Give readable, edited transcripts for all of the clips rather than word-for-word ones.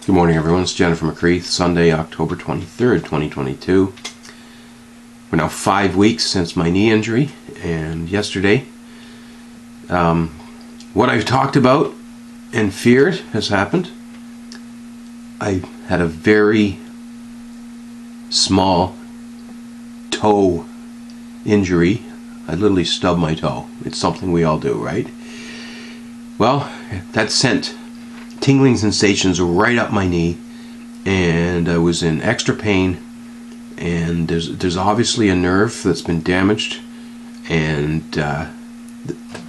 Good morning, everyone. It's Jenn from Sunday, October 23rd, 2022. We're now 5 weeks since my knee injury, and yesterday, what I've talked about and feared has happened. I had a very small toe injury. I literally stubbed my toe. It's something we all do, right? Well, that sent tingling sensations right up my knee, and I was in extra pain, and there's obviously a nerve that's been damaged, and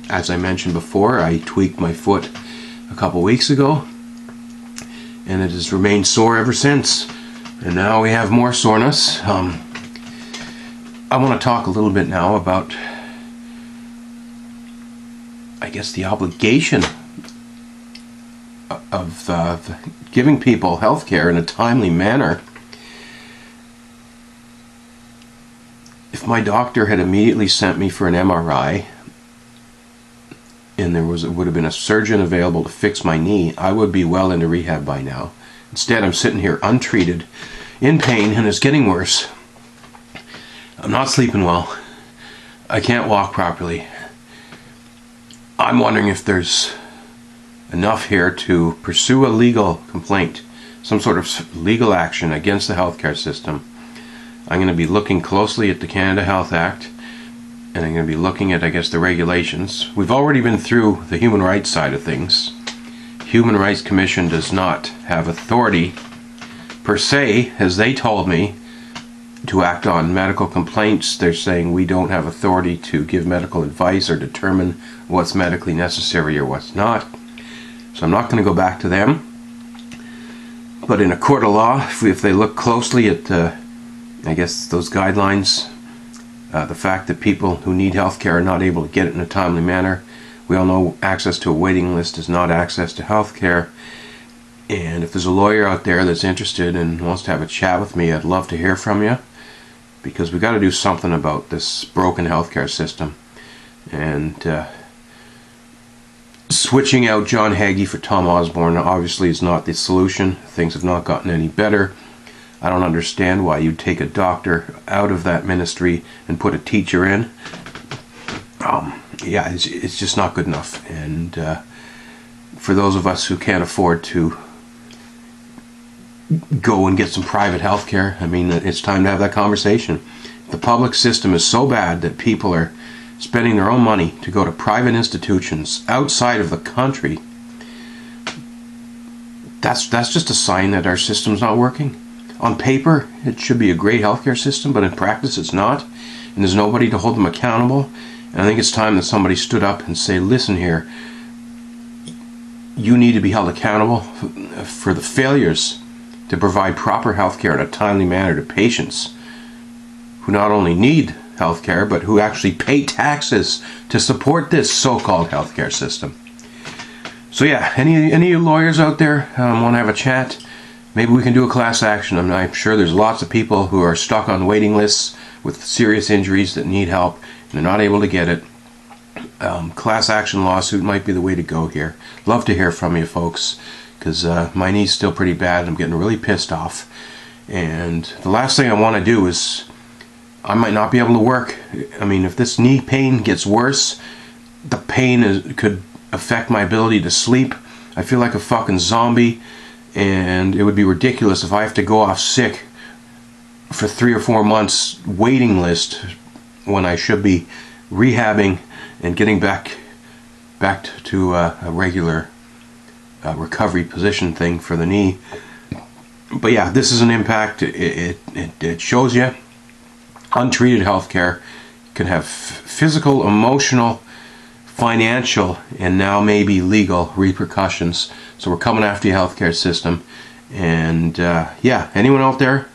as I mentioned before, I tweaked my foot a couple weeks ago, and it has remained sore ever since, and now we have more soreness. I want to talk a little bit now about, I guess, the obligation of giving people health care in a timely manner. If my doctor had immediately sent me for an MRI and would have been a surgeon available to fix my knee, I would be well into rehab by now. Instead, I'm sitting here untreated, in pain, and it's getting worse. I'm not sleeping well. I can't walk properly. I'm wondering if there's enough here to pursue a legal complaint, some sort of legal action against the healthcare system. I'm going to be looking closely at the Canada Health Act, and I'm going to be looking at, I guess, the regulations. We've already been through the human rights side of things. Human Rights Commission does not have authority, per se, as they told me, to act on medical complaints. They're saying we don't have authority to give medical advice or determine what's medically necessary or what's not. So I'm not going to go back to them. But in a court of law, if they look closely at, I guess, those guidelines, the fact that people who need health care are not able to get it in a timely manner. We all know access to a waiting list is not access to health care. And if there's a lawyer out there that's interested and wants to have a chat with me, I'd love to hear from you, because we've got to do something about this broken healthcare system. And switching out John Hagee for Tom Osborne obviously is not the solution. Things have not gotten any better. I don't understand why you'd take a doctor out of that ministry and put a teacher in. Yeah, it's just not good enough. And for those of us who can't afford to go and get some private health care, I mean, it's time to have that conversation. The public system is so bad that people are spending their own money to go to private institutions outside of the country. That's just a sign that our system's not working. On paper, it should be a great healthcare system, but in practice it's not, and there's nobody to hold them accountable. And I think it's time that somebody stood up and say, listen here, you need to be held accountable for the failures to provide proper health care in a timely manner to patients who not only need health care, but who actually pay taxes to support this so-called healthcare system. So yeah, any of you lawyers out there want to have a chat? Maybe we can do a class action. I'm sure there's lots of people who are stuck on waiting lists with serious injuries that need help, and they're not able to get it. Class action lawsuit might be the way to go here. Love to hear from you folks, because my knee's still pretty bad and I'm getting really pissed off. And the last thing I want to do is, I might not be able to work. I mean, if this knee pain gets worse, the pain could affect my ability to sleep. I feel like a fucking zombie, and it would be ridiculous if I have to go off sick for 3 or 4 months waiting list when I should be rehabbing and getting back to a regular recovery position thing for the knee. But yeah, this is an impact. It shows you untreated healthcare can have physical, emotional, financial, and now maybe legal repercussions. So we're coming after your healthcare system. And yeah, anyone out there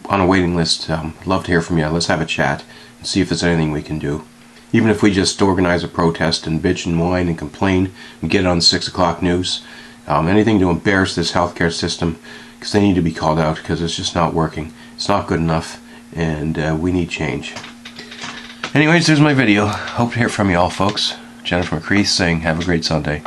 on a waiting list, love to hear from you. Let's have a chat and see if there's anything we can do. Even if we just organize a protest and bitch and whine and complain and get it on 6 o'clock news. Anything to embarrass this healthcare system, because they need to be called out, because it's just not working. It's not good enough, and we need change. Anyways, there's my video. Hope to hear from you all, folks. Jenn from saying have a great Sunday.